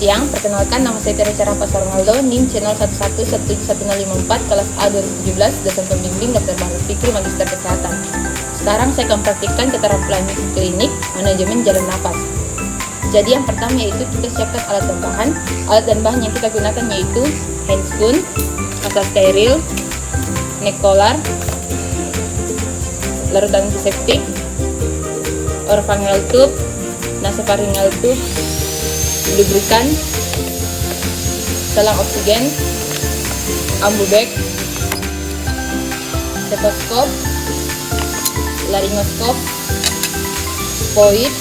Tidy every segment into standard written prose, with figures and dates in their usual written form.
siang, perkenalkan nama saya Teresa Raffas Ronaldo, NIM channel 11171054, kelas A 2017, dosen pembimbing Dr. Bahru Fikri, Magister Kesehatan. Sekarang saya akan praktikkan keterampilan klinik manajemen jalan nafas. Jadi yang pertama yaitu kita siapkan alat dan bahan. Alat dan bahan yang kita gunakan yaitu handscoon, kasa steril, neck collar, larutan antiseptik, oropharyngeal tube, nasopharyngeal tube, lubrikan, selang oksigen, ambu bag, stetoskop, laryngoskop, spoid,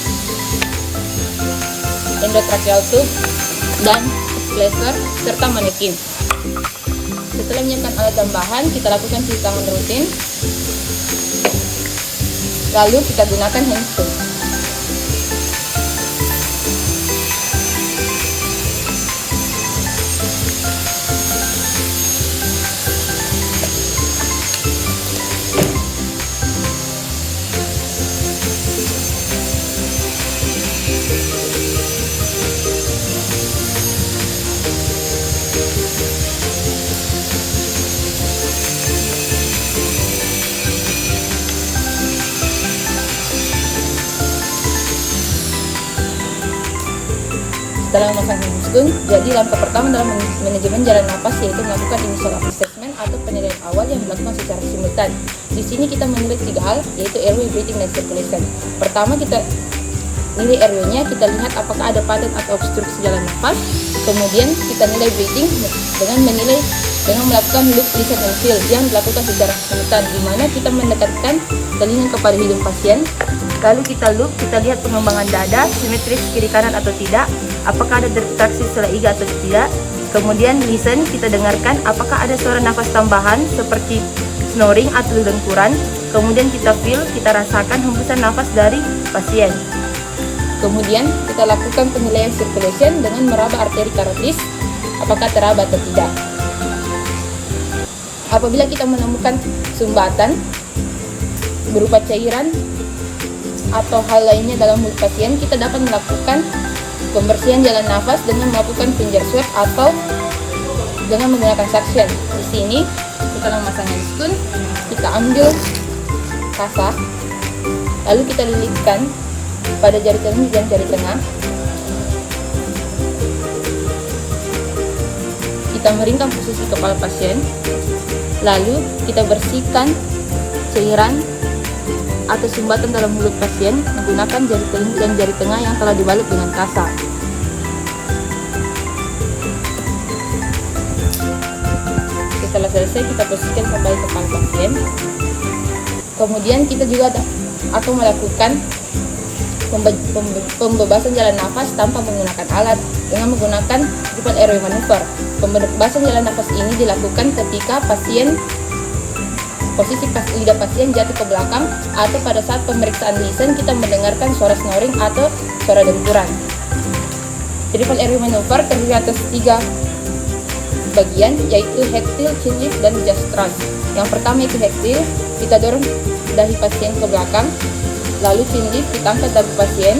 endotracheal tube, dan laser serta manekin. Setelah menyiapkan alat dan bahan, kita lakukan cuci tangan rutin. Lalu kita gunakan handscoon. Setelah memasang handscoon, jadi langkah pertama dalam manajemen jalan nafas yaitu melakukan initial assessment atau penilaian awal yang dilakukan secara simultan. Di sini kita menilai 3 hal, yaitu airway, breathing, dan circulation. Pertama kita nilai airway-nya, kita lihat apakah ada padat atau obstruksi jalan nafas. Kemudian kita nilai breathing dengan melakukan look, listen, and feel yang dilakukan secara simultan, di mana kita mendekatkan telinga kepada hidung pasien. Lalu kita look, kita lihat pengembangan dada, simetris kiri kanan atau tidak, apakah ada retraksi setelah iga atau tidak. Kemudian listen, kita dengarkan apakah ada suara nafas tambahan seperti snoring atau dengkuran. Kemudian kita feel, kita rasakan hembusan nafas dari pasien. Kemudian kita lakukan penilaian circulation dengan meraba arteri karotis, apakah teraba atau tidak. Apabila kita menemukan sumbatan berupa cairan atau hal lainnya dalam mulut pasien, kita dapat melakukan pembersihan jalan nafas dengan melakukan finger swab atau dengan menggunakan suction. Di sini kita memasang handscoon, kita ambil kasa, lalu kita lilitkan pada jari telunjuk dan jari tengah. Kita meringkang posisi kepala pasien, lalu kita bersihkan cairan atau sumbatan dalam mulut pasien menggunakan jari telunjuk dan jari tengah yang telah dibalut dengan kasa. Setelah selesai, kita posisikan kembali kepala pasien. Kemudian kita juga akan melakukan pembebasan jalan nafas tanpa menggunakan alat dengan menggunakan triple airway maneuver. Pembebasan jalan nafas ini dilakukan ketika posisi lidah pasien jatuh ke belakang atau pada saat pemeriksaan listen kita mendengarkan suara snoring atau suara dengkuran. Triple airway maneuver terdiri atas 3 bagian, yaitu head tilt, chin lift, dan just thrust. Yang pertama yaitu head tilt, kita dorong dahi pasien ke belakang, lalu chin lift, kita angkat dagu pasien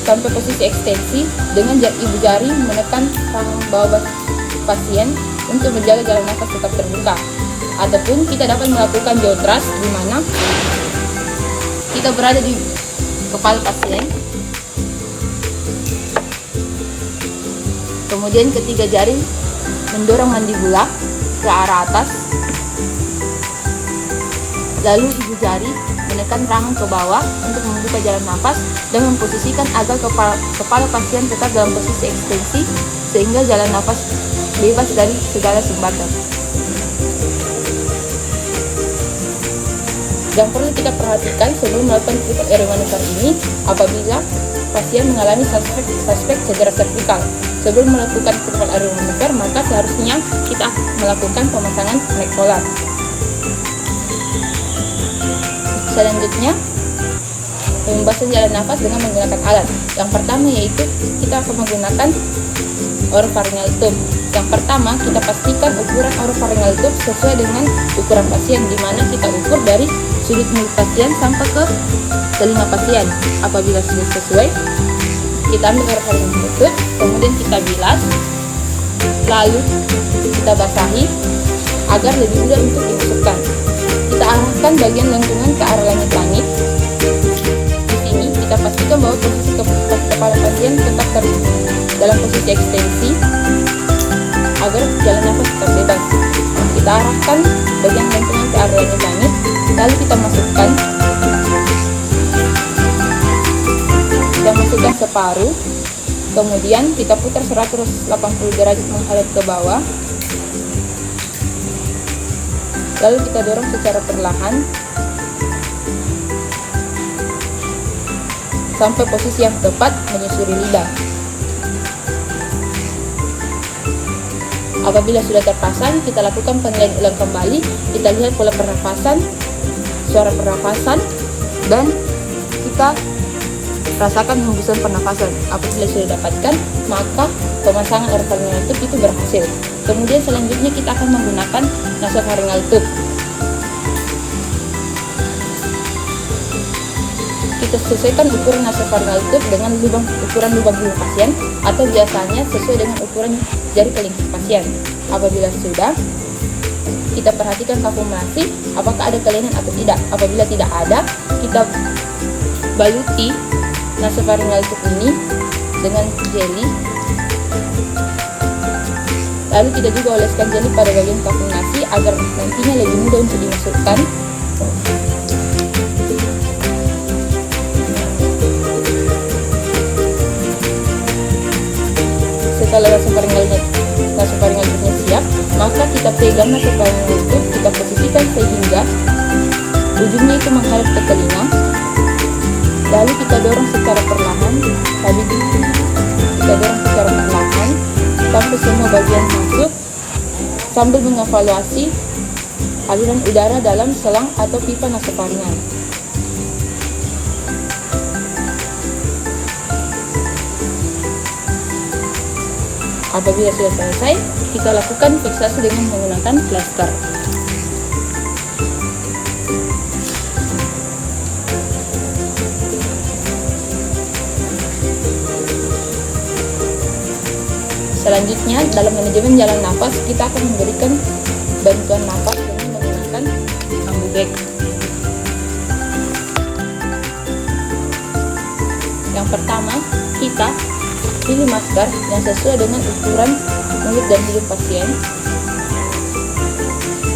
sampai posisi ekstensi dengan ibu jari menekan rahang bawah pasien untuk menjaga jalan nafas tetap terbuka. Ataupun kita dapat melakukan jaw thrust, di mana kita berada di kepala pasien, kemudian ketiga jari mendorong mandibula ke arah atas, lalu ibu jari menekan rahang ke bawah untuk membuka jalan nafas dan memposisikan agar kepala pasien tetap dalam posisi ekstensi sehingga jalan nafas bebas dari segala sumbatan. Yang perlu kita perhatikan sebelum melakukan triple airway maneuver ini, apabila pasien mengalami suspek cedera servikal. Sebelum melakukan triple airway maneuver, maka seharusnya kita melakukan pemasangan neck collar. Selanjutnya, pembebasan jalan nafas dengan menggunakan alat. Yang pertama yaitu kita akan menggunakan oropharyngeal tube. Yang pertama, kita pastikan ukuran oropharyngeal tube sesuai dengan ukuran pasien, di mana kita ukur dari sudut mulut pasien sampai ke telinga pasien. Apabila sudah sesuai, Kita ambil orofaringal lutut, kemudian kita bilas, lalu kita basahi agar lebih mudah untuk dimasukkan. Kita arahkan bagian lengkungan ke arah langit-langit. Di sini kita pastikan bahwa posisi kepala pasien tetap dalam posisi ekstensi agar jalan nafas tetap bebas. Kita arahkan bagian lengkungan ke arah langit-langit, lalu kita masukkan separuh, kemudian kita putar 180 derajat menghadap ke bawah, lalu kita dorong secara perlahan sampai posisi yang tepat menyusuri lidah. Apabila sudah terpasang, kita lakukan penilaian ulang kembali. Kita lihat pola pernafasan, suara pernafasan, dan kita rasakan hembusan pernafasan. Apabila sudah dapatkan, maka pemasangan orofaringal tube itu berhasil. Kemudian selanjutnya kita akan menggunakan nasofaringal tube. Kita sesuaikan ukuran nasofaringal tube dengan ukuran lubang hidung pasien, atau biasanya sesuai dengan ukuran jari kelingking pasien. Apabila sudah, kita perhatikan kalkulasi apakah ada kelainan atau tidak. Apabila tidak ada, kita baluti nasofaringal tube ini dengan jeli, lalu kita juga oleskan jeli pada bagian kafung nasi agar nantinya lebih mudah untuk dimasukkan. Setelah nasofaringal tube-nya siap, maka kita pegang nasofaringal tube, kita posisikan sehingga ujungnya itu menghadap ke telinga. Lalu kita dorong secara perlahan, sampai semua bagian masuk, sambil mengevaluasi aliran udara dalam selang atau pipa nasofaringal. Apabila sudah selesai, kita lakukan fiksasi dengan menggunakan plester. Selanjutnya, dalam manajemen jalan nafas, kita akan memberikan bantuan nafas dengan menggunakan ambubek. Yang pertama, kita pilih masker yang sesuai dengan ukuran mulut dan hidung pasien.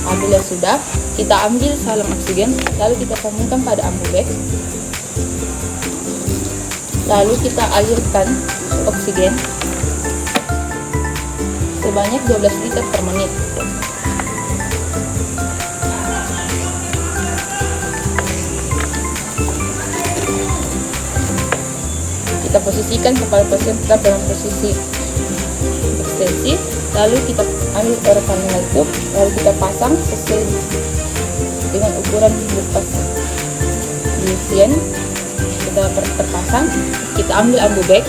Apabila sudah, kita ambil saluran oksigen, lalu kita sambungkan pada ambubek. Lalu kita alirkan oksigen sebanyak 12 liter per menit. Kita posisikan kepala pasien tetap dalam posisi ekstensi, lalu kita ambil orofaringal tube, lalu kita pasang sesuai dengan ukuran hidung pasien. Kita terpasang, kita ambil ambubek.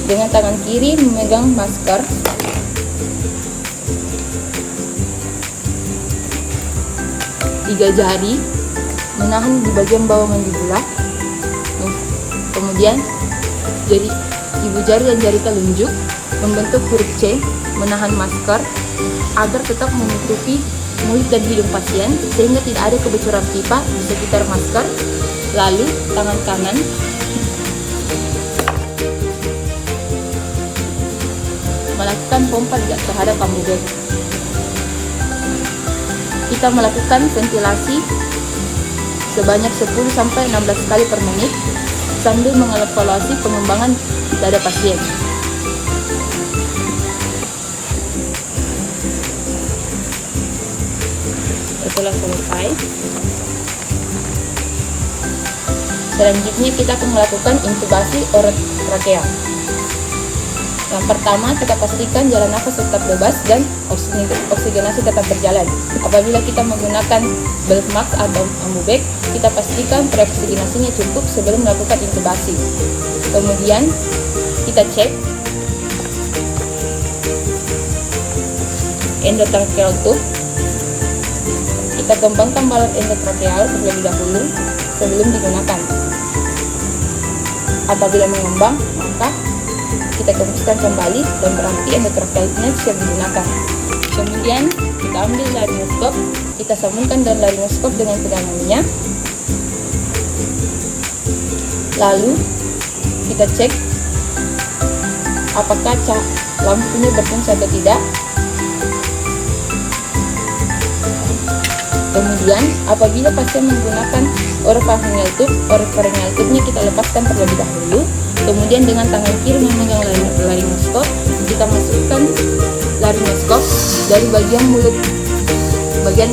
Dengan tangan kiri memegang masker, tiga jari menahan di bagian bawah mandibula, kemudian jari ibu jari dan jari telunjuk membentuk huruf C menahan masker agar tetap menutupi mulut dan hidung pasien sehingga tidak ada kebocoran pipa di sekitar masker. Lalu tangan kanan melakukan pompa terhadap ambubek. Kita melakukan ventilasi sebanyak 10-16 kali per menit sambil mengevaluasi pengembangan dada pasien. Setelah selesai, selanjutnya kita akan melakukan intubasi orotrakea. Yang pertama, kita pastikan jalan nafas tetap bebas dan oksigenasi tetap berjalan. Apabila kita menggunakan belt mask atau ambubek, kita pastikan preoksigenasinya cukup sebelum melakukan intubasi. Kemudian kita cek endotracheal tube. Kita kembangkan balon endotracheal terlebih dahulu sebelum digunakan. Apabila mengembang, maka kita kembuskan kembali dan berarti endotrachealnya siap digunakan. Kemudian kita ambil laryngoskop, kita sambungkan dan laryngoskop dengan pegangannya. Lalu kita cek apakah lampunya berfungsi atau tidak. Kemudian apabila pasien menggunakan oropharyngeal tube-nya kita lepaskan terlebih dahulu. Kemudian dengan tangan kiri memegang laryngoskop, kita masukkan laryngoskop dari bagian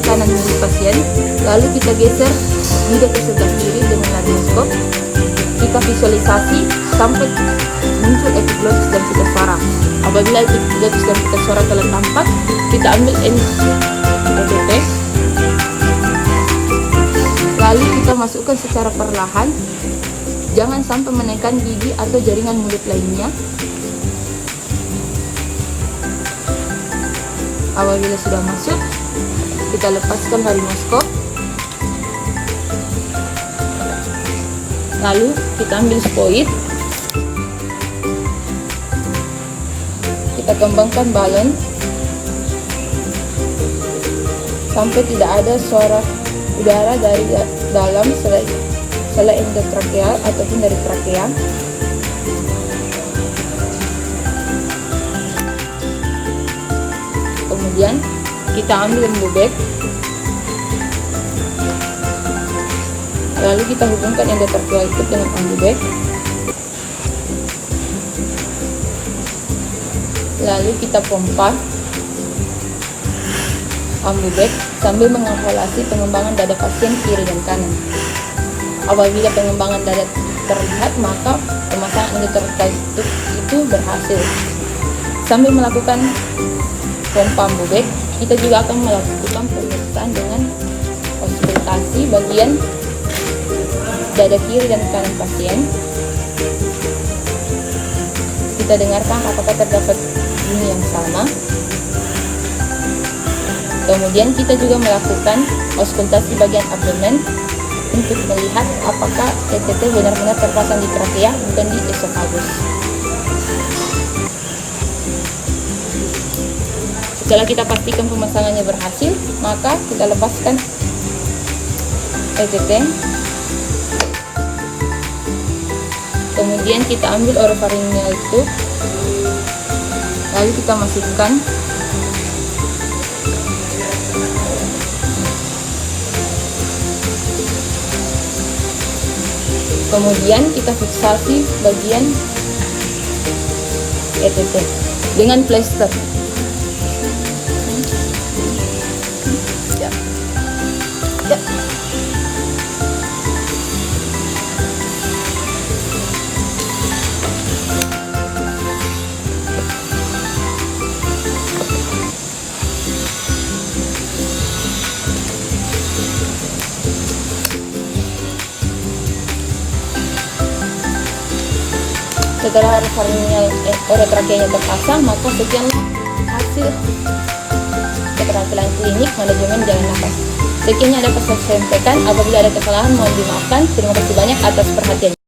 kanan mulut pasien. Lalu kita geser lidah ke sebelah kiri dengan laryngoskop. Kita visualisasi sampai muncul epiglottis dan pita suara. Apabila epiglottis dan pita suara telah tampak, kita ambil ECT. Lalu kita masukkan secara perlahan, jangan sampai menekan gigi atau jaringan mulut lainnya. Apabila sudah masuk, kita lepaskan laryngoskop. Lalu kita ambil spoid, kita kembangkan balon sampai tidak ada suara udara dari dalam sela endotracheal ataupun dari trakea. Kemudian kita ambil embobek, lalu kita hubungkan endotracheal tube dengan embobek. Lalu kita pompa embobek sambil mengevaluasi pengembangan dada pasien kiri dan kanan. Apabila pengembangan dada terlihat, maka pemasangan endotracheal tube itu berhasil. Sambil melakukan pompa embobek, kita juga akan melakukan pemeriksaan dengan auskultasi bagian dada kiri dan kanan pasien. Kita dengarkan apakah terdapat bunyi yang sama. Kemudian kita juga melakukan auskultasi bagian abdomen untuk melihat apakah ECT benar-benar terpasang di trakea bukan di esofagus. Setelah kita pastikan pemasangannya berhasil, maka kita lepaskan ECT. Kemudian kita ambil oropharyngeal tube, lalu kita masukkan. Kemudian kita fiksasi bagian ECT dengan plester. Setelah orotracheanya terpasang, maka sekianlah hasil keterampilan klinik manajemen jalan nafas. Sekian yang dapat saya sampaikan. Apabila ada kesalahan mohon dimaafkan. Terima kasih banyak atas perhatiannya.